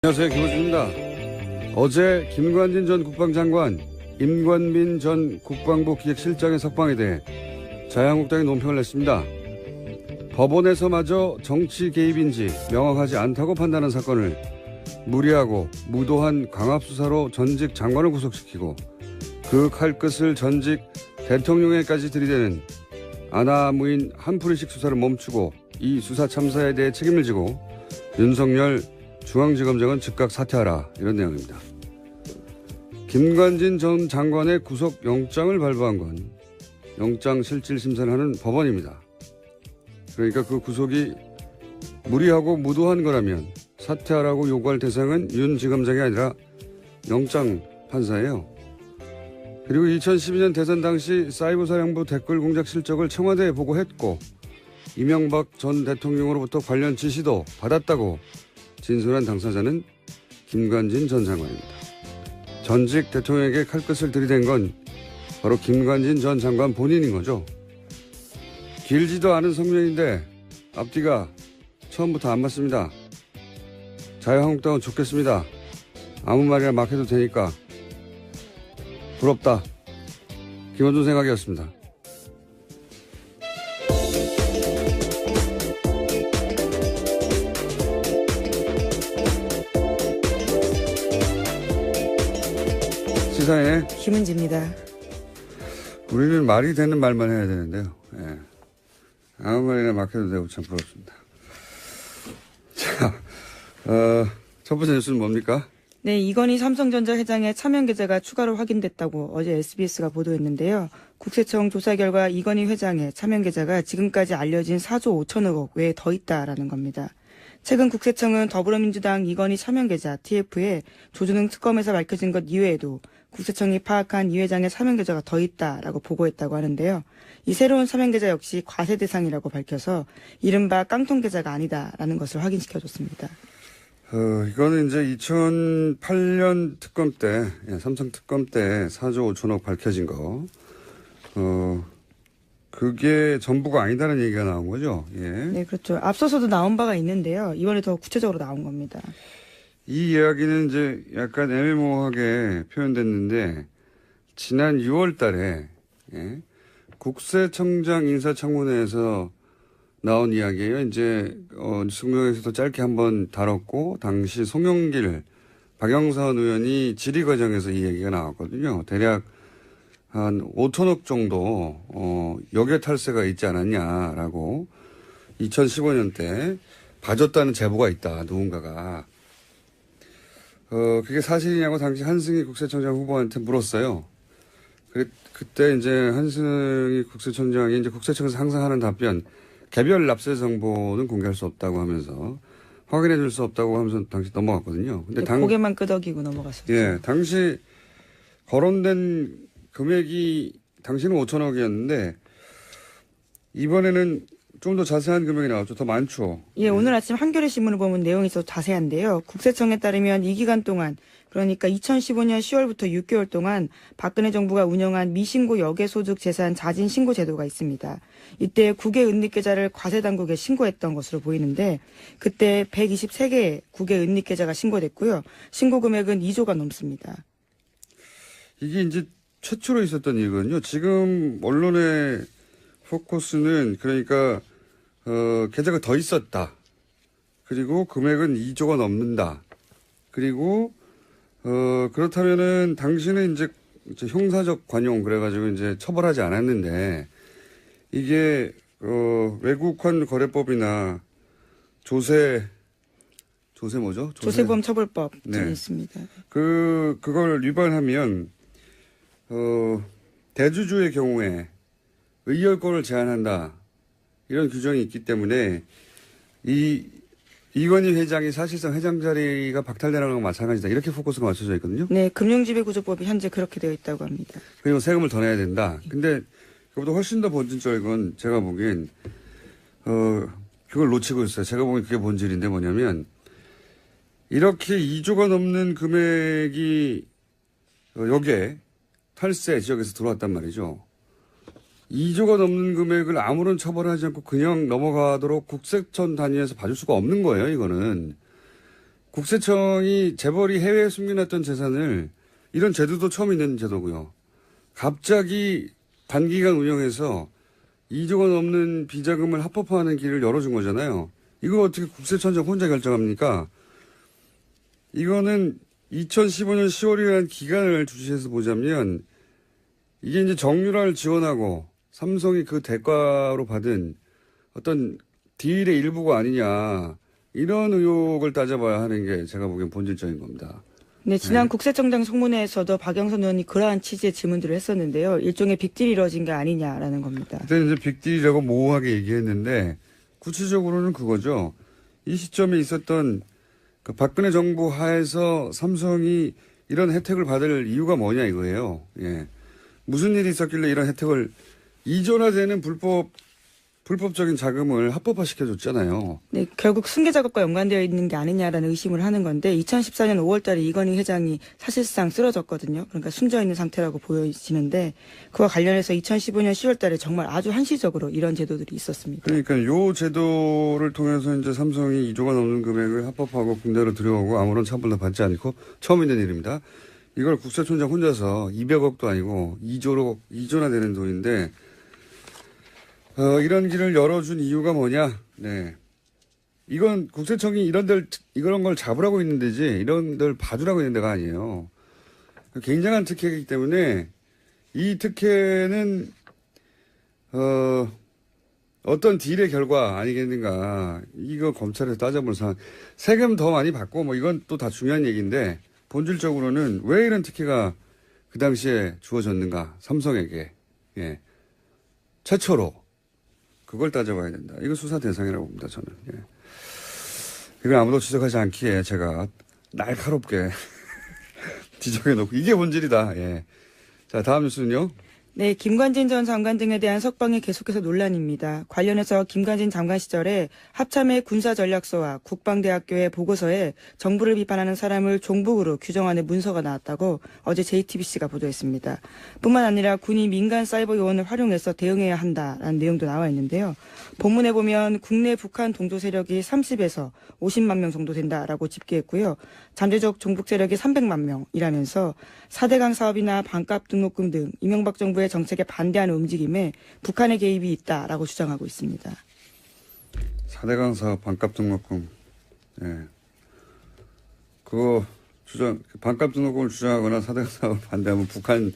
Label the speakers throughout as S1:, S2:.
S1: 안녕하세요, 김호준입니다. 어제 김관진 전 국방장관, 임관민 전 국방부 기획실장의 석방에 대해 자유한국당이 논평을 냈습니다. 법원에서마저 정치 개입인지 명확하지 않다고 판단한 사건을 무리하고 무도한 강압수사로 전직 장관을 구속시키고 그 칼끝을 전직 대통령에까지 들이대는 아나무인 한풀이식 수사를 멈추고 이 수사 참사에 대해 책임을 지고 윤석열 중앙지검장은 즉각 사퇴하라, 이런 내용입니다. 김관진 전 장관의 구속영장을 발부한 건 영장실질심사를 하는 법원입니다. 그러니까 그 구속이 무리하고 무도한 거라면 사퇴하라고 요구할 대상은 윤 지검장이 아니라 영장 판사예요. 그리고 2012년 대선 당시 사이버사령부 댓글 공작 실적을 청와대에 보고했고 이명박 전 대통령으로부터 관련 지시도 받았다고 진술한 당사자는 김관진 전 장관입니다. 전직 대통령에게 칼끝을 들이댄 건 바로 김관진 전 장관 본인인 거죠. 길지도 않은 성명인데 앞뒤가 처음부터 안 맞습니다. 자유한국당은 좋겠습니다. 아무 말이나 막 해도 되니까. 부럽다. 김원준 생각이었습니다. 시사의
S2: 김은지입니다.
S1: 우리는 말이 되는 말만 해야 되는데요. 예. 아무 말이나 막 해도 되고 참 부럽습니다. 자, 첫 번째 뉴스는 뭡니까?
S2: 네, 이건희 삼성전자 회장의 차명 계좌가 추가로 확인됐다고 어제 SBS가 보도했는데요. 국세청 조사 결과 이건희 회장의 차명 계좌가 지금까지 알려진 4조 5천억 원 외에 더 있다라는 겁니다. 최근 국세청은 더불어민주당 이건희 차명 계좌 TF에 조준웅 특검에서 밝혀진 것 이외에도 국세청이 파악한 이 회장의 차명 계좌가 더 있다라고 보고했다고 하는데요. 이 새로운 차명 계좌 역시 과세 대상이라고 밝혀서 이른바 깡통 계좌가 아니다라는 것을 확인시켜줬습니다.
S1: 이거는 이제 2008년 특검 때, 삼성 특검 때 4조 5천억 밝혀진 거, 그게 전부가 아니다는 얘기가 나온 거죠. 예.
S2: 네, 그렇죠. 앞서서도 나온 바가 있는데요. 이번에 더 구체적으로 나온 겁니다.
S1: 이 이야기는 이제 약간 애매모호하게 표현됐는데, 지난 6월 달에, 예, 국세청장 인사청문회에서 나온 이야기예요. 이제, 뉴스공장에서도 짧게 한번 다뤘고, 당시 송영길, 박영선 의원이 질의 과정에서 이 얘기가 나왔거든요. 대략 한 5천억 정도, 역외 탈세가 있지 않았냐라고 2015년 때 봐줬다는 제보가 있다, 누군가가. 그게 사실이냐고 당시 한승희 국세청장 후보한테 물었어요. 그때 이제 한승희 국세청장이 이제 국세청에서 항상 하는 답변, 개별 납세 정보는 공개할 수 없다고 하면서 확인해 줄 수 없다고 하면서 당시 넘어갔거든요. 근데
S2: 고개만 끄덕이고 넘어갔었죠.
S1: 예, 당시 거론된 금액이 당시는 5천억이었는데 이번에는 좀 더 자세한 금액이 나왔죠. 더 많죠.
S2: 예, 오늘 아침 한겨레 신문을 보면 내용이 더 자세한데요. 국세청에 따르면 이 기간 동안 그러니까 2015년 10월부터 6개월 동안 박근혜 정부가 운영한 미신고 역외소득 재산 자진 신고 제도가 있습니다. 이때 국외 은닉 계좌를 과세 당국에 신고했던 것으로 보이는데 그때 123개의 국외 은닉 계좌가 신고됐고요. 신고 금액은 2조가 넘습니다.
S1: 이게 이제 최초로 있었던 일이거든요. 지금 언론의 포커스는 그러니까 계좌가 더 있었다. 그리고 금액은 2조가 넘는다. 그리고 그렇다면은 당신은 이제 형사적 관용 그래가지고 이제 처벌하지 않았는데 이게 외국환 거래법이나 조세 뭐죠?
S2: 조세범 처벌법
S1: 네.
S2: 있습니다.
S1: 그걸 위반하면 대주주의 경우에 의결권을 제한한다. 이런 규정이 있기 때문에 이건희 회장이 사실상 회장 자리가 박탈되는 거랑 마찬가지다. 이렇게 포커스가 맞춰져 있거든요.
S2: 네, 금융지배구조법이 현재 그렇게 되어 있다고 합니다.
S1: 그리고 세금을 더 내야 된다. 근데 그보다 훨씬 더 본질적인 건 제가 보기엔 그걸 놓치고 있어요. 제가 보기엔 그게 본질인데 뭐냐면 이렇게 2조가 넘는 금액이 여기에 탈세 지역에서 들어왔단 말이죠. 2조가 넘는 금액을 아무런 처벌하지 않고 그냥 넘어가도록 국세청 단위에서 봐줄 수가 없는 거예요, 이거는. 국세청이 재벌이 해외에 숨겨놨던 재산을 이런 제도도 처음 있는 제도고요. 갑자기 단기간 운영해서 2조 원 넘는 비자금을 합법화하는 길을 열어준 거잖아요. 이거 어떻게 국세청장 혼자 결정합니까? 이거는 2015년 10월이라는 기간을 주시해서 보자면 이게 이제 정유라를 지원하고 삼성이 그 대가로 받은 어떤 딜의 일부가 아니냐 이런 의혹을 따져봐야 하는 게 제가 보기엔 본질적인 겁니다.
S2: 네, 지난 국세청장 송문회에서도 박영선 의원이 그러한 취지의 질문들을 했었는데요. 일종의 빅딜이 이루어진 게 아니냐라는 겁니다.
S1: 그때 이제 빅딜이라고 모호하게 얘기했는데 구체적으로는 그거죠. 이 시점에 있었던 그 박근혜 정부 하에서 삼성이 이런 혜택을 받을 이유가 뭐냐 이거예요. 예. 무슨 일이 있었길래 이런 혜택을 이전화되는 불법적인 자금을 합법화시켜줬잖아요.
S2: 네, 결국 승계 작업과 연관되어 있는 게 아니냐라는 의심을 하는 건데 2014년 5월달에 이건희 회장이 사실상 쓰러졌거든요. 그러니까 숨져 있는 상태라고 보여지는데 그와 관련해서 2015년 10월달에 정말 아주 한시적으로 이런 제도들이 있었습니다.
S1: 그러니까 요 제도를 통해서 이제 삼성이 2조가 넘는 금액을 합법화하고 국내로 들여오고 아무런 처벌도 받지 않고 처음 있는 일입니다. 이걸 국세청장 혼자서 200억도 아니고 2조나 되는 돈인데 이런 길을 열어준 이유가 뭐냐? 네. 이건 국세청이 이런 걸 잡으라고 있는 데지, 이런 데를 봐주라고 있는 데가 아니에요. 굉장한 특혜이기 때문에, 이 특혜는, 어떤 딜의 결과 아니겠는가. 이거 검찰에서 따져볼 사안. 세금 더 많이 받고, 뭐 이건 또 다 중요한 얘기인데, 본질적으로는 왜 이런 특혜가 그 당시에 주어졌는가. 삼성에게. 예. 최초로. 그걸 따져봐야 된다. 이거 수사 대상이라고 봅니다, 저는. 예. 이걸 아무도 지적하지 않기에 제가 날카롭게 지적해놓고 이게 본질이다. 예. 자, 다음 뉴스는요.
S2: 네, 김관진 전 장관 등에 대한 석방이 계속해서 논란입니다. 관련해서 김관진 장관 시절에 합참의 군사전략서와 국방대학교의 보고서에 정부를 비판하는 사람을 종북으로 규정하는 문서가 나왔다고 어제 JTBC가 보도했습니다. 뿐만 아니라 군이 민간 사이버 요원을 활용해서 대응해야 한다라는 내용도 나와 있는데요. 본문에 보면 국내 북한 동조 세력이 30에서 50만 명 정도 된다라고 집계했고요. 잠재적 종북 세력이 300만 명이라면서 4대강 사업이나 반값 등록금 등 이명박 정부의 정책에 반대하는 움직임에 북한의 개입이 있다라고 주장하고 있습니다.
S1: 4대강 사업 반값 등록금. 예. 반값 등록금을 주장하거나 4대강 사업을 반대하면 북한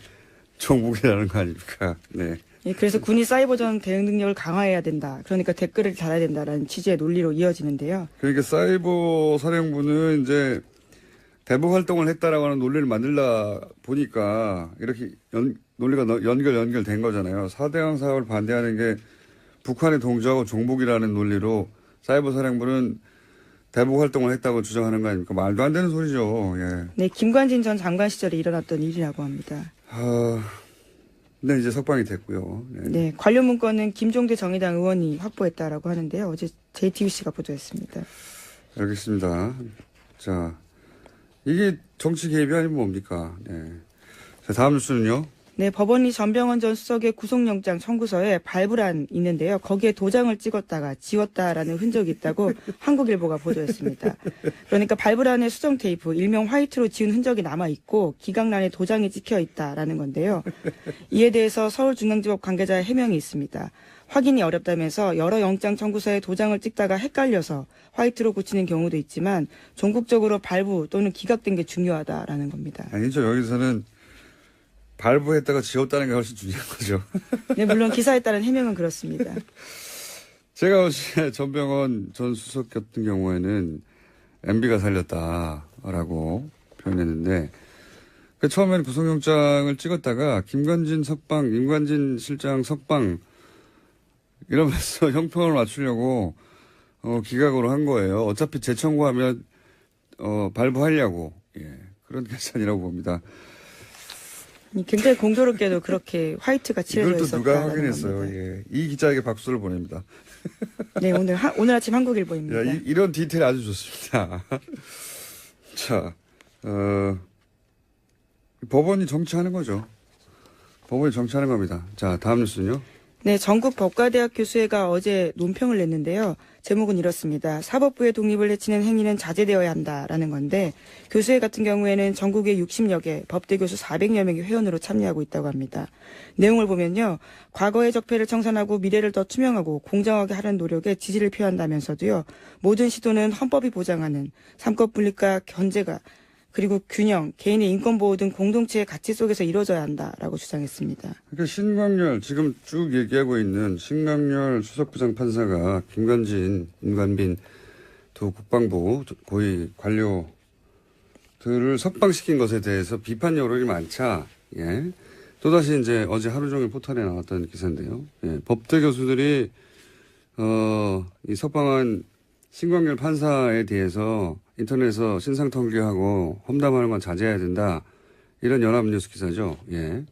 S1: 종북이라는 거 아닙니까? 네.
S2: 예, 그래서 군이 사이버전 대응 능력을 강화해야 된다. 그러니까 댓글을 달아야 된다라는 취지의 논리로 이어지는데요.
S1: 그러니까 사이버 사령부는 이제 대북 활동을 했다라고 하는 논리를 만들다 보니까 이렇게 논리가 연결된 거잖아요. 4대강 사업을 반대하는 게 북한의 동조하고 종북이라는 논리로 사이버 사령부는 대북 활동을 했다고 주장하는 거 아닙니까? 말도 안 되는 소리죠. 예.
S2: 네, 김관진 전 장관 시절에 일어났던 일이라고 합니다.
S1: 네, 이제 석방이 됐고요. 네.
S2: 네, 관련 문건은 김종대 정의당 의원이 확보했다라고 하는데요. 어제 JTBC가 보도했습니다.
S1: 알겠습니다. 자, 이게 정치 개입이 아니면 뭡니까? 네. 자, 다음 뉴스는요.
S2: 네, 법원이 전병헌 전 수석의 구속영장 청구서에 발부란 있는데요. 거기에 도장을 찍었다가 지웠다라는 흔적이 있다고 한국일보가 보도했습니다. 그러니까 발부란에 수정 테이프, 일명 화이트로 지운 흔적이 남아있고 기각란에 도장이 찍혀 있다라는 건데요. 이에 대해서 서울중앙지법 관계자의 해명이 있습니다. 확인이 어렵다면서 여러 영장 청구서에 도장을 찍다가 헷갈려서 화이트로 고치는 경우도 있지만 전국적으로 발부 또는 기각된 게 중요하다라는 겁니다.
S1: 아니죠. 여기서는 발부했다가 지웠다는 게 훨씬 중요한 거죠.
S2: 네, 물론 기사에 따른 해명은 그렇습니다.
S1: 제가 어제 전병헌 전 수석 같은 경우에는 MB가 살렸다라고 표현했는데 처음에는 구속영장을 찍었다가 김관진 실장 석방 이러면서 형평을 맞추려고 기각으로 한 거예요. 어차피 재청구하면 발부하려고 그런 계산이라고 봅니다.
S2: 굉장히 공교롭게도 그렇게 화이트가 칠해져
S1: 이걸 또
S2: 있었다.
S1: 누가 확인했어요. 예. 이 기자에게 박수를 보냅니다.
S2: 네, 오늘 아침 한국일보입니다.
S1: 야, 이런 디테일 아주 좋습니다. 자, 법원이 정치하는 거죠. 법원이 정치하는 겁니다. 자, 다음 뉴스는요.
S2: 네, 전국 법과대학 교수회가 어제 논평을 냈는데요. 제목은 이렇습니다. 사법부의 독립을 해치는 행위는 자제되어야 한다라는 건데 교수회 같은 경우에는 전국에 60여 개, 법대 교수 400여 명이 회원으로 참여하고 있다고 합니다. 내용을 보면요. 과거의 적폐를 청산하고 미래를 더 투명하고 공정하게 하려는 노력에 지지를 표한다면서도요. 모든 시도는 헌법이 보장하는 삼권 분립과 견제가 그리고 균형, 개인의 인권 보호 등 공동체의 가치 속에서 이루어져야 한다라고 주장했습니다.
S1: 그러니까 신광열 지금 쭉 얘기하고 있는 신광열 수석부장 판사가 김관진, 임관빈 두 국방부 고위 관료들을 석방시킨 것에 대해서 비판 여론이 많자. 예. 또다시 이제 어제 하루 종일 포털에 나왔던 기사인데요. 예. 법대 교수들이 이 석방한 신광열 판사에 대해서 인터넷에서 신상털기하고 험담하는 건 자제해야 된다. 이런 연합뉴스 기사죠. 예.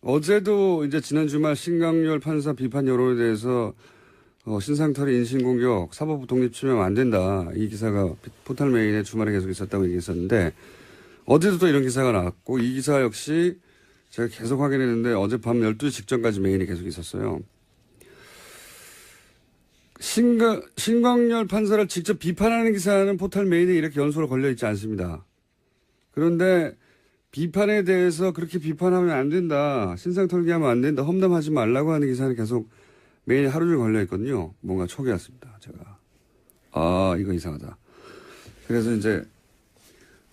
S1: 어제도 이제 지난 주말 신광열 판사 비판 여론에 대해서 신상털이 인신공격, 사법부 독립추명하면 안 된다. 이 기사가 포털 메인에 주말에 계속 있었다고 얘기했었는데 어제도 또 이런 기사가 나왔고 이 기사 역시 제가 계속 확인했는데 어젯밤 12시 직전까지 메인이 계속 있었어요. 신광열 판사를 직접 비판하는 기사는 포털 메인에 이렇게 연속으로 걸려있지 않습니다. 그런데 비판에 대해서 그렇게 비판하면 안 된다. 신상털기하면 안 된다. 험담하지 말라고 하는 기사는 계속 메인에 하루 종일 걸려있거든요. 뭔가 촉이 왔습니다. 제가. 아, 이거 이상하다. 그래서 이제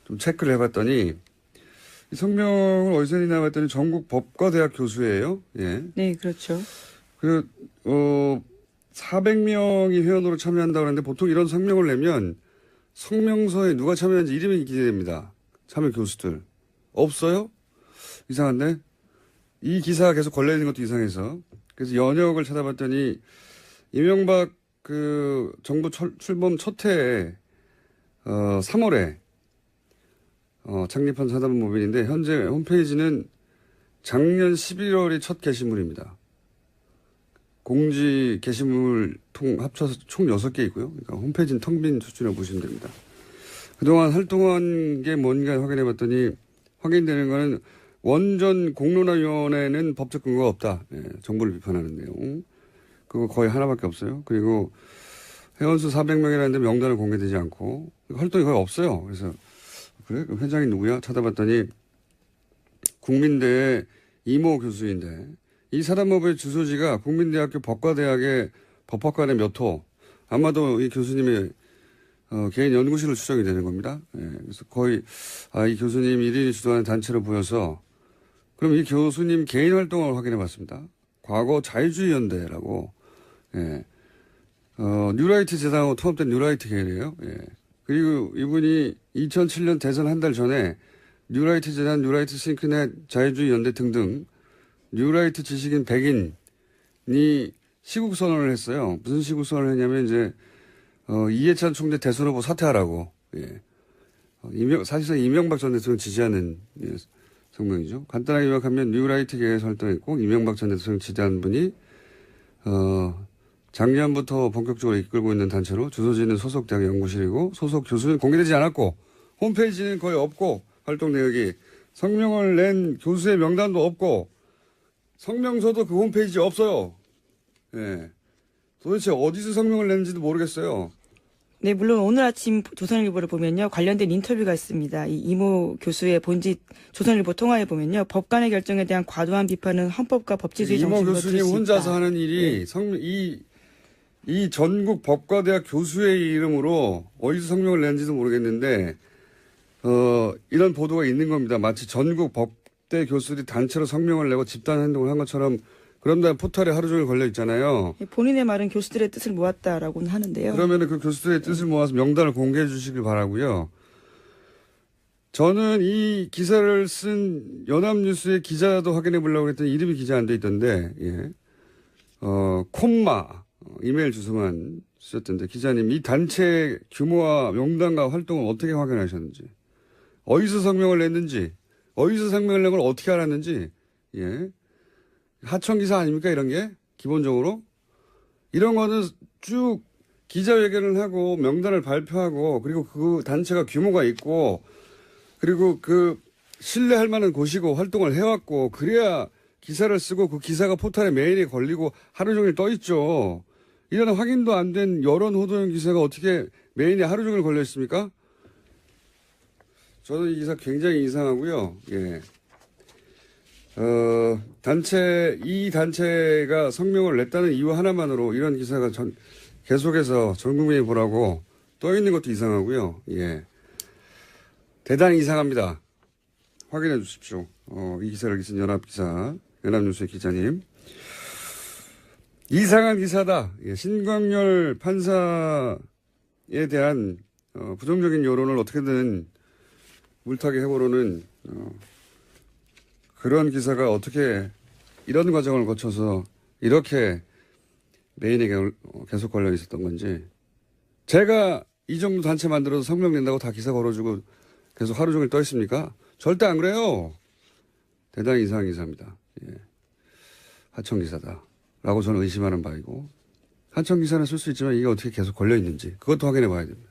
S1: 좀 체크를 해봤더니 이 성명을 어디서 했나 봤더니 전국 법과대학 교수예요. 예.
S2: 네, 그렇죠.
S1: 400명이 회원으로 참여한다고 하는데 보통 이런 성명을 내면 성명서에 누가 참여하는지 이름이 기재됩니다. 참여 교수들. 없어요? 이상한데? 이 기사가 계속 걸려있는 것도 이상해서. 그래서 연역을 찾아봤더니 이명박 그 정부 출범 첫 해에 3월에 창립한 사단법인인데 현재 홈페이지는 작년 11월이 첫 게시물입니다. 공지 게시물 합쳐서 총 6개 있고요. 그러니까 홈페이지는 텅 빈 수준이라고 보시면 됩니다. 그동안 활동한 게 뭔가 확인해 봤더니 확인되는 거는 원전 공론화위원회는 법적 근거가 없다. 예, 정부를 비판하는 내용. 그거 거의 하나밖에 없어요. 그리고 회원수 400명이라는데 명단은 공개되지 않고 활동이 거의 없어요. 그래서 그래? 그럼 회장이 누구야? 찾아봤더니 국민대의 이모 교수인데 이 사단법의 주소지가 국민대학교 법과대학의 법학관의 몇 호. 아마도 이 교수님의 개인 연구실로 추정이 되는 겁니다. 예, 그래서 거의 이 교수님 1인이 주도하는 단체로 보여서 그럼 이 교수님 개인 활동을 확인해 봤습니다. 과거 자유주의연대라고 예, 뉴라이트 재단하고 통합된 뉴라이트 계열이에요. 예. 그리고 이분이 2007년 대선 한 달 전에 뉴라이트 재단, 뉴라이트 싱크넷, 자유주의연대 등등 뉴라이트 지식인 100인이 시국선언을 했어요. 무슨 시국선언을 했냐면 이제 이해찬 총재 대선 후보 사퇴하라고. 예. 사실상 이명박 전 대통령 지지하는 성명이죠. 간단하게 요약하면 뉴라이트 계에서 활동했고 이명박 전 대통령 지지하는 분이 작년부터 본격적으로 이끌고 있는 단체로 주소지는 소속 대학 연구실이고 소속 교수는 공개되지 않았고 홈페이지는 거의 없고 활동 내역이 성명을 낸 교수의 명단도 없고 성명서도 그 홈페이지에 없어요. 예. 도대체 어디서 성명을 냈는지도 모르겠어요.
S2: 네, 물론 오늘 아침 조선일보를 보면요. 관련된 인터뷰가 있습니다. 이 이모 교수의 본짓 조선일보 통화에 보면요. 법관의 결정에 대한 과도한 비판은 헌법과 법치주의 정신으로
S1: 이모 교수님 혼자서 하는 일이 네. 이 전국 법과대학 교수의 이름으로 어디서 성명을 냈는지도 모르겠는데 이런 보도가 있는 겁니다. 마치 전국 법대 교수들이 단체로 성명을 내고 집단 행동을 한 것처럼 그런 다음에 포털에 하루 종일 걸려 있잖아요.
S2: 본인의 말은 교수들의 뜻을 모았다라고는 하는데요.
S1: 그러면 그 교수들의 뜻을 모아서 명단을 공개해 주시길 바라고요. 저는 이 기사를 쓴 연합뉴스의 기자도 확인해 보려고 했더니 이름이 기자 안 돼 있던데, 예. 콤마, 이메일 주소만 쓰셨던데, 기자님, 이 단체 규모와 명단과 활동을 어떻게 확인하셨는지, 어디서 성명을 냈는지, 어디서 성명을 낸 걸 어떻게 알았는지, 예. 하청기사 아닙니까, 이런 게? 기본적으로? 이런 거는 쭉 기자회견을 하고 명단을 발표하고 그리고 그 단체가 규모가 있고 그리고 그 신뢰할 만한 곳이고 활동을 해왔고 그래야 기사를 쓰고 그 기사가 포털에 메일에 걸리고 하루 종일 떠 있죠. 이런 확인도 안 된 여론 호도형 기사가 어떻게 메일에 하루 종일 걸려 있습니까? 저는 이 기사 굉장히 이상하고요. 예. 이 단체가 성명을 냈다는 이유 하나만으로 이런 기사가 계속해서 전 국민이 보라고 떠 있는 것도 이상하고요. 예. 대단히 이상합니다. 확인해 주십시오. 이 기사를 쓴 연합기사, 연합뉴스의 기자님. 이상한 기사다. 예, 신광열 판사에 대한 부정적인 여론을 어떻게든 물타기 해보려는 그런 기사가 어떻게 이런 과정을 거쳐서 이렇게 메인에 계속 걸려 있었던 건지. 제가 이 정도 단체 만들어서 성명 낸다고 다 기사 걸어주고 계속 하루 종일 떠 있습니까? 절대 안 그래요. 대단히 이상한 기사입니다. 예. 하청 기사다. 라고 저는 의심하는 바이고. 하청 기사는 쓸 수 있지만 이게 어떻게 계속 걸려 있는지 그것도 확인해 봐야 됩니다.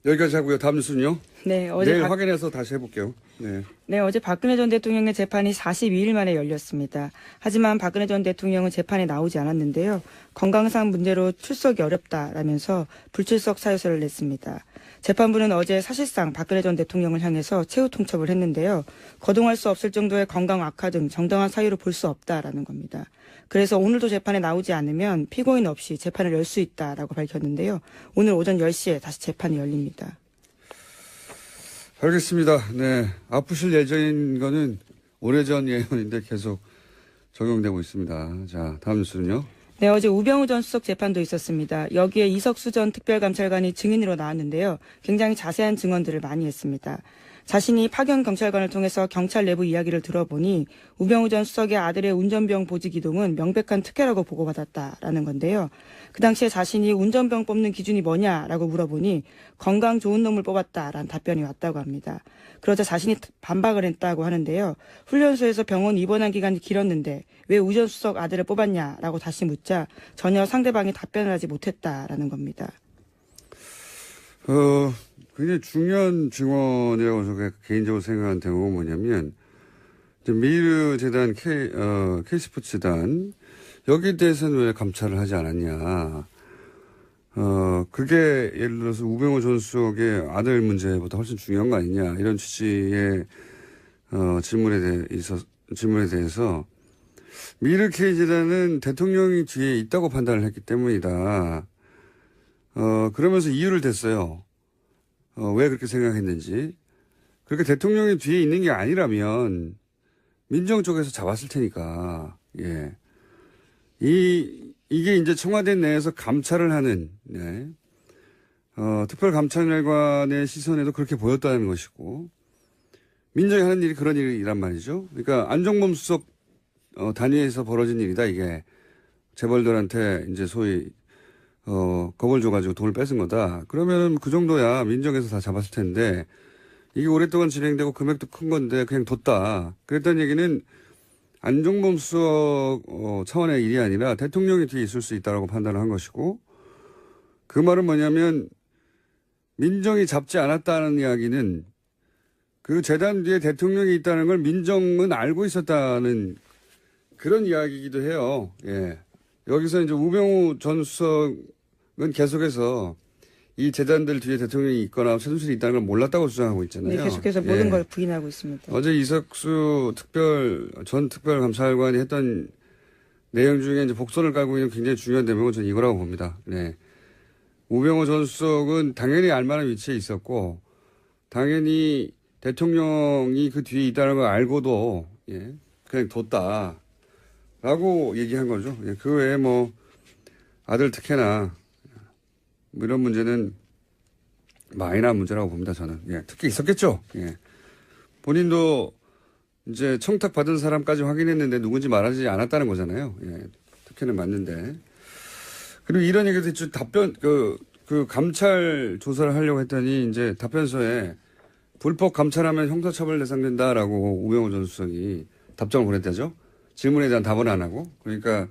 S1: 여기까지 하고요. 다음 뉴스는요?
S2: 네,
S1: 내일 확인해서 다시 해볼게요. 네.
S2: 네, 어제 박근혜 전 대통령의 재판이 42일 만에 열렸습니다. 하지만 박근혜 전 대통령은 재판에 나오지 않았는데요. 건강상 문제로 출석이 어렵다라면서 불출석 사유서를 냈습니다. 재판부는 어제 사실상 박근혜 전 대통령을 향해서 최후 통첩을 했는데요. 거동할 수 없을 정도의 건강 악화 등 정당한 사유로 볼 수 없다라는 겁니다. 그래서 오늘도 재판에 나오지 않으면 피고인 없이 재판을 열 수 있다라고 밝혔는데요. 오늘 오전 10시에 다시 재판이 열립니다.
S1: 알겠습니다. 네. 아프실 예정인 거는 오래전 예언인데 계속 적용되고 있습니다. 자, 다음 뉴스는요?
S2: 네, 어제 우병우 전 수석 재판도 있었습니다. 여기에 이석수 전 특별감찰관이 증인으로 나왔는데요. 굉장히 자세한 증언들을 많이 했습니다. 자신이 파견 경찰관을 통해서 경찰 내부 이야기를 들어보니 우병우 전 수석의 아들의 운전병 보직 이동은 명백한 특혜라고 보고받았다라는 건데요. 그 당시에 자신이 운전병 뽑는 기준이 뭐냐라고 물어보니 건강 좋은 놈을 뽑았다라는 답변이 왔다고 합니다. 그러자 자신이 반박을 했다고 하는데요. 훈련소에서 병원 입원한 기간이 길었는데 왜 우 전 수석 아들을 뽑았냐라고 다시 묻자 전혀 상대방이 답변을 하지 못했다라는 겁니다.
S1: 굉장히 중요한 증언이라고 저가 개인적으로 생각하는 대목은 뭐냐면, 미르 재단 K스포츠단, 여기에 대해서는 왜 감찰을 하지 않았냐. 그게 예를 들어서 우병우 전 수석의 아들 문제보다 훨씬 중요한 거 아니냐. 이런 취지의, 질문에 대해서, 미르 K재단은 대통령이 뒤에 있다고 판단을 했기 때문이다. 그러면서 이유를 댔어요. 왜 그렇게 생각했는지. 그렇게 대통령이 뒤에 있는 게 아니라면 민정 쪽에서 잡았을 테니까. 예. 이게 이제 청와대 내에서 감찰을 하는, 네. 특별감찰관의 시선에도 그렇게 보였다는 것이고, 민정이 하는 일이 그런 일이란 말이죠. 그러니까 안종범 수석 단위에서 벌어진 일이다, 이게. 재벌들한테 이제 소위 겁을 줘가지고 돈을 뺏은 거다. 그러면 그 정도야 민정에서 다 잡았을 텐데, 이게 오랫동안 진행되고 금액도 큰 건데 그냥 뒀다. 그랬다는 얘기는 안종범 수석 차원의 일이 아니라 대통령이 뒤에 있을 수 있다라고 판단을 한 것이고, 그 말은 뭐냐면 민정이 잡지 않았다는 이야기는 그 재단 뒤에 대통령이 있다는 걸 민정은 알고 있었다는 그런 이야기이기도 해요. 예. 여기서 이제 우병우 전 수석은 계속해서 이 재단들 뒤에 대통령이 있거나 최순실이 있다는 걸 몰랐다고 주장하고 있잖아요.
S2: 네, 계속해서 모든 걸 부인하고 있습니다.
S1: 어제 이석수 전 특별감찰관이 했던 내용 중에 이제 복선을 깔고 있는 굉장히 중요한 대목은 저는 이거라고 봅니다. 네. 우병우 전 수석은 당연히 알만한 위치에 있었고, 당연히 대통령이 그 뒤에 있다는 걸 알고도, 예, 그냥 뒀다. 라고 얘기한 거죠. 예, 그 외에 뭐, 아들 특혜나, 뭐 이런 문제는 마이너한 문제라고 봅니다, 저는. 예, 특혜 있었겠죠. 예. 본인도 이제 청탁받은 사람까지 확인했는데 누군지 말하지 않았다는 거잖아요. 예, 특혜는 맞는데. 그리고 이런 얘기도 있죠. 그 감찰 조사를 하려고 했더니 이제 답변서에 불법 감찰하면 형사처벌 대상된다라고 우병우 전 수석이 답장을 보냈다죠. 질문에 대한 답은 안 하고. 그러니까,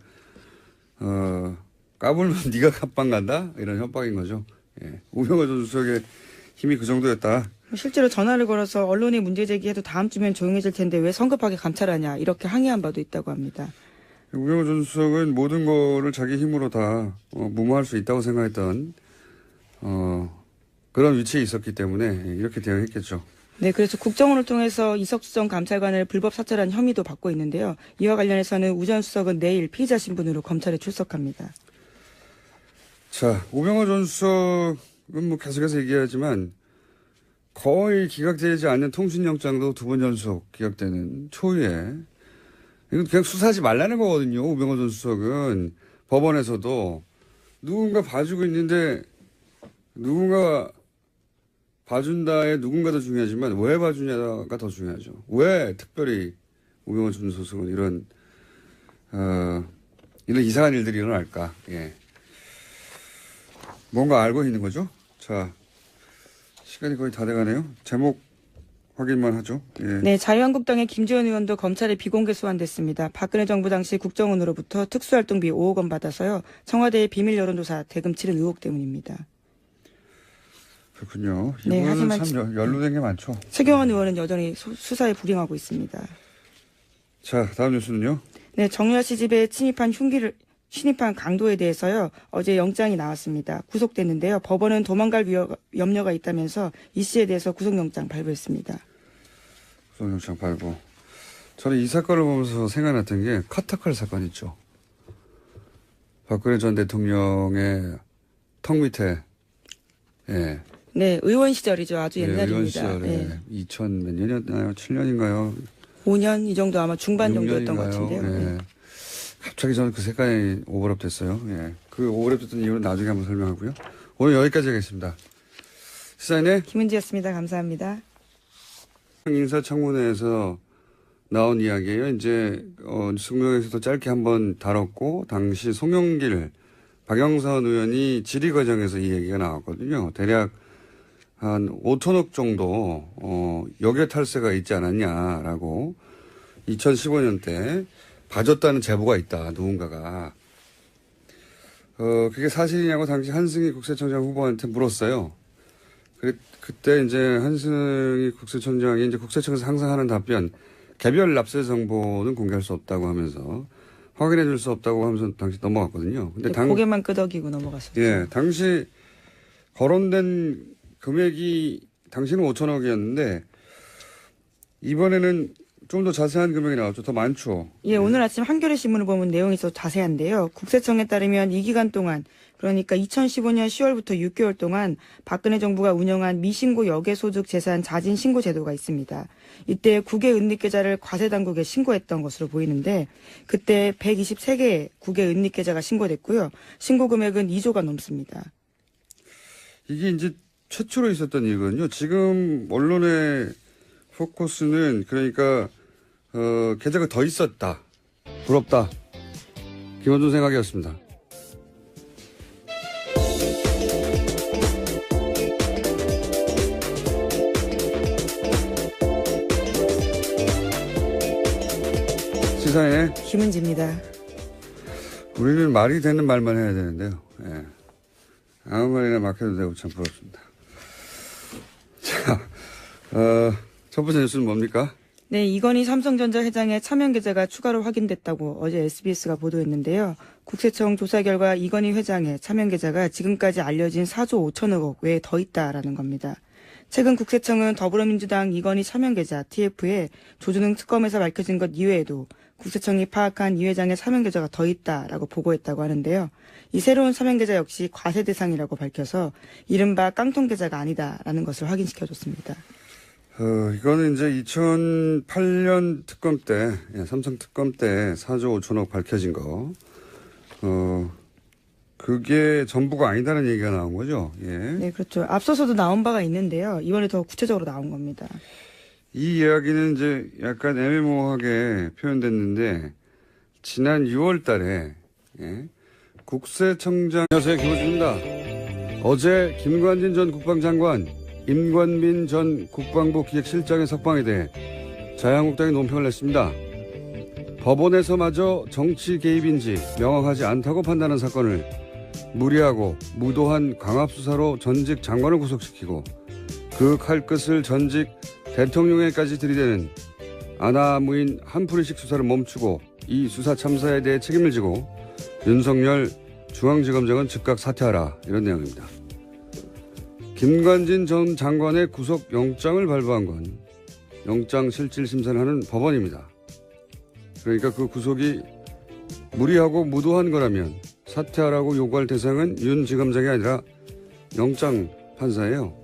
S1: 까불면 네가 갑방 간다? 이런 협박인 거죠. 예. 우병우 전 수석의 힘이 그 정도였다.
S2: 실제로 전화를 걸어서 언론이 문제 제기해도 다음 주면 조용해질 텐데 왜 성급하게 감찰하냐 이렇게 항의한 바도 있다고 합니다.
S1: 우병우 전 수석은 모든 거를 자기 힘으로 다 무마할 수 있다고 생각했던 그런 위치에 있었기 때문에 이렇게 대응했겠죠.
S2: 네, 그래서 국정원을 통해서 이석수 전 감찰관을 불법 사찰한 혐의도 받고 있는데요. 이와 관련해서는 우 전 수석은 내일 피의자 신분으로 검찰에 출석합니다.
S1: 자, 우병우 전 수석은 뭐 계속해서 얘기하지만 거의 기각되지 않는 통신영장도 두 번 연속 기각되는 초유에 이건 그냥 수사하지 말라는 거거든요. 우병우 전 수석은 법원에서도 누군가 봐주고 있는데 누군가 봐준다에 누군가도 중요하지만 왜 봐주냐가 더 중요하죠. 왜 특별히 우병우 전 수석은 이런 이상한 일들이 일어날까? 예. 뭔가 알고 있는 거죠. 자, 시간이 거의 다 돼가네요. 제목 확인만 하죠. 예.
S2: 네, 자유한국당의 김지원 의원도 검찰에 비공개 소환됐습니다. 박근혜 정부 당시 국정원으로부터 특수활동비 5억 원 받아서요. 청와대의 비밀 여론조사 대금 치른 의혹 때문입니다.
S1: 그렇군요.
S2: 네,
S1: 이분은
S2: 하지만
S1: 참 연루된 게 많죠.
S2: 최경환 의원은 여전히 수사에 불응하고 있습니다.
S1: 자, 다음 뉴스는요.
S2: 네, 정유아 씨 집에 침입한 강도에 대해서요. 어제 영장이 나왔습니다. 구속됐는데요. 법원은 도망갈 염려가 있다면서 이 씨에 대해서 구속영장 발부했습니다.
S1: 구속영장 발부. 저는 이 사건을 보면서 생각났던 게 카타칼 사건 있죠. 박근혜 전 대통령의 턱 밑에 예.
S2: 네, 의원 시절이죠. 아주 옛날입니다.
S1: 의원 시절에
S2: 네.
S1: 2000 몇 년이었나요? 7년인가요?
S2: 5년 이 정도 아마 중반 정도였던 것 같은데요.
S1: 예.
S2: 네.
S1: 갑자기 저는 그 색깔이 오버랩 됐어요. 예. 그 오버랩 됐던 이유는 나중에 한번 설명하고요. 오늘 여기까지 하겠습니다. 시사인의
S2: 김은지였습니다. 감사합니다.
S1: 인사청문회에서 나온 이야기예요. 이제 승명에서도 짧게 한번 다뤘고 당시 송영길 박영선 의원이 질의 과정에서 이 얘기가 나왔거든요. 대략 한 5천억 정도 역외 탈세가 있지 않았냐라고 2015년 때 봐줬다는 제보가 있다. 누군가가. 그게 사실이냐고 당시 한승희 국세청장 후보한테 물었어요. 그때 이제 한승희 국세청장이 이제 국세청에서 항상 하는 답변, 개별 납세 정보는 공개할 수 없다고 하면서 확인해 줄 수 없다고 하면서 당시 넘어갔거든요. 근데
S2: 고개만 끄덕이고 넘어갔었죠.
S1: 예, 당시 거론된 금액이 당시는 5천억이었는데 이번에는 좀 더 자세한 금액이 나왔죠. 더 많죠.
S2: 예, 오늘 아침 한겨레 신문을 보면 내용이 더 자세한데요. 국세청에 따르면 이 기간 동안 그러니까 2015년 10월부터 6개월 동안 박근혜 정부가 운영한 미신고 역외소득 재산 자진 신고 제도가 있습니다. 이때 국외 은닉계좌를 과세당국에 신고했던 것으로 보이는데 그때 123개의 국외 은닉계좌가 신고됐고요. 신고 금액은 2조가 넘습니다.
S1: 이게 이제 최초로 있었던 일이거든요. 지금 언론의 포커스는 그러니까 계좌가 더 있었다. 부럽다. 김원준 생각이었습니다. 시사의
S2: 김은지입니다.
S1: 우리는 말이 되는 말만 해야 되는데요. 예. 아무 말이나 막 해도 되고 참 부럽습니다. 자, 첫 번째 뉴스는 뭡니까?
S2: 네, 이건희 삼성전자 회장의 차명 계좌가 추가로 확인됐다고 어제 SBS가 보도했는데요. 국세청 조사 결과 이건희 회장의 차명 계좌가 지금까지 알려진 4조 5천억 원 외에 더 있다라는 겁니다. 최근 국세청은 더불어민주당 이건희 차명 계좌 TF에 조준웅 특검에서 밝혀진 것 이외에도 국세청이 파악한 이 회장의 차명 계좌가 더 있다라고 보고했다고 하는데요. 이 새로운 차명 계좌 역시 과세 대상이라고 밝혀서 이른바 깡통 계좌가 아니다라는 것을 확인시켜줬습니다.
S1: 이거는 이제 2008년 특검 때, 삼성 특검 때 4조 5천억 밝혀진 거, 그게 전부가 아니다는 얘기가 나온 거죠. 예.
S2: 네, 그렇죠. 앞서서도 나온 바가 있는데요. 이번에 더 구체적으로 나온 겁니다.
S1: 이 이야기는 이제 약간 애매모호하게 표현됐는데, 지난 6월 달에, 예, 국세청장, 안녕하세요. 김호준입니다. 어제 김관진 전 국방장관, 임관민 전 국방부 기획실장의 석방에 대해 자유한국당이 논평을 냈습니다. 법원에서마저 정치 개입인지 명확하지 않다고 판단한 사건을 무리하고 무도한 광합수사로 전직 장관을 구속시키고 그 칼끝을 전직 대통령에까지 들이대는 아나무인 한풀이식 수사를 멈추고 이 수사 참사에 대해 책임을 지고 윤석열 중앙지검장은 즉각 사퇴하라, 이런 내용입니다. 김관진 전 장관의 구속영장을 발부한 건 영장실질심사를 하는 법원입니다. 그러니까 그 구속이 무리하고 무도한 거라면 사퇴하라고 요구할 대상은 윤 지검장이 아니라 영장 판사예요.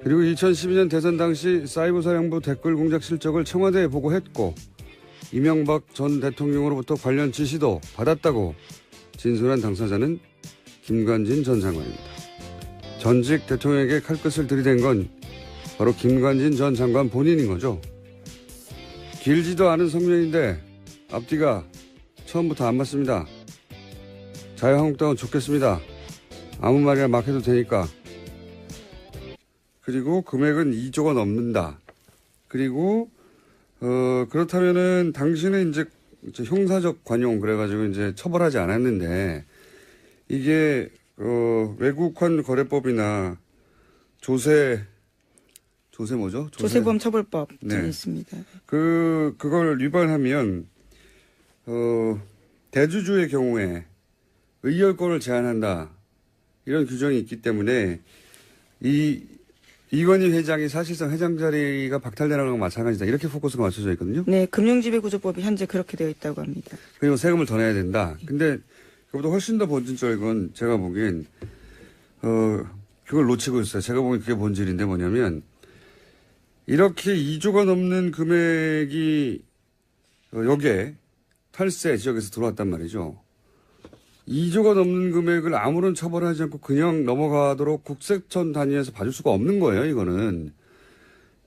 S1: 그리고 2012년 대선 당시 사이버사령부 댓글 공작 실적을 청와대에 보고했고 이명박 전 대통령으로부터 관련 지시도 받았다고 진술한 당사자는 김관진 전 장관입니다. 전직 대통령에게 칼끝을 들이댄 건 바로 김관진 전 장관 본인인 거죠. 길지도 않은 성명인데 앞뒤가 처음부터 안 맞습니다. 자유한국당은 좋겠습니다. 아무 말이나 막 해도 되니까. 그리고 금액은 2조가 넘는다. 그리고 그렇다면은 당신은 이제 형사적 관용 그래가지고 이제 처벌하지 않았는데 이게 외국환 거래법이나 조세 뭐죠?
S2: 조세범 처벌법
S1: 네.
S2: 있습니다.
S1: 그걸 위반하면 대주주의 경우에 의결권을 제한한다, 이런 규정이 있기 때문에 이건희 회장이 사실상 회장 자리가 박탈되는 거랑 마찬가지다, 이렇게 포커스가 맞춰져 있거든요.
S2: 네, 금융지배구조법이 현재 그렇게 되어 있다고 합니다.
S1: 그리고 세금을 더 내야 된다. 근데 그보다 훨씬 더 본질적인 건 제가 보기엔 그걸 놓치고 있어요. 제가 보기엔 그게 본질인데 뭐냐면 이렇게 2조가 넘는 금액이 여기에 탈세 지역에서 들어왔단 말이죠. 2조가 넘는 금액을 아무런 처벌하지 않고 그냥 넘어가도록 국세청 단위에서 봐줄 수가 없는 거예요, 이거는.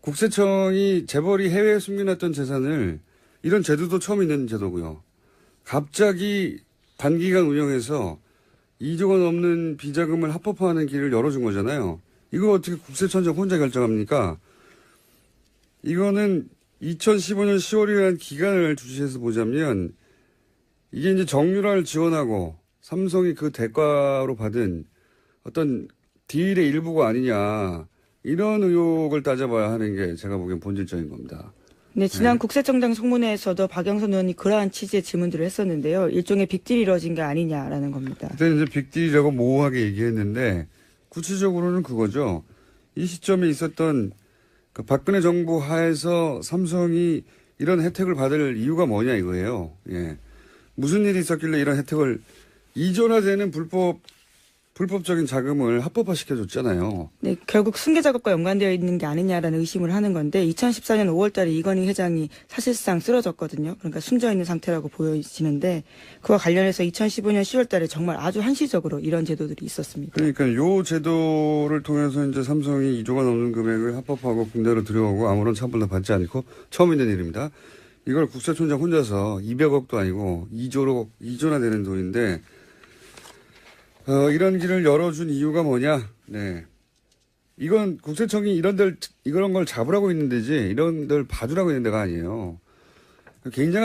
S1: 국세청이 재벌이 해외에 숨겨놨던 재산을, 이런 제도도 처음 있는 제도고요. 갑자기 단기간 운영해서 2조가 넘는 비자금을 합법화하는 길을 열어준 거잖아요. 이거 어떻게 국세청장 혼자 결정합니까? 이거는 2015년 10월이라는 기간을 주시해서 보자면 이게 이제 정유라를 지원하고 삼성이 그 대가로 받은 어떤 딜의 일부가 아니냐, 이런 의혹을 따져봐야 하는 게 제가 보기엔 본질적인 겁니다.
S2: 네, 지난 국세청장 송문회에서도 박영선 의원이 그러한 취지의 질문들을 했었는데요. 일종의 빅딜이 이루어진 게 아니냐라는 겁니다.
S1: 그때는 이제 빅딜이라고 모호하게 얘기했는데 구체적으로는 그거죠. 이 시점에 있었던 그 박근혜 정부 하에서 삼성이 이런 혜택을 받을 이유가 뭐냐 이거예요. 예. 무슨 일이 있었길래 이런 혜택을, 이전화되는 불법적인 자금을 합법화시켜줬잖아요.
S2: 네, 결국 승계 작업과 연관되어 있는 게 아니냐라는 의심을 하는 건데 2014년 5월달에 이건희 회장이 사실상 쓰러졌거든요. 그러니까 숨져 있는 상태라고 보여지는데 그와 관련해서 2015년 10월달에 정말 아주 한시적으로 이런 제도들이 있었습니다.
S1: 그러니까 요 제도를 통해서 이제 삼성이 2조가 넘는 금액을 합법화하고 국내로 들여오고 아무런 처벌도 받지 않고 처음 있는 일입니다. 이걸 국세청장 혼자서 200억도 아니고 2조나 되는 돈인데 이런 길을 열어준 이유가 뭐냐? 네. 이건 국세청이 이런 걸 잡으라고 있는 데지, 이런 데를 봐주라고 있는 데가 아니에요. 굉장한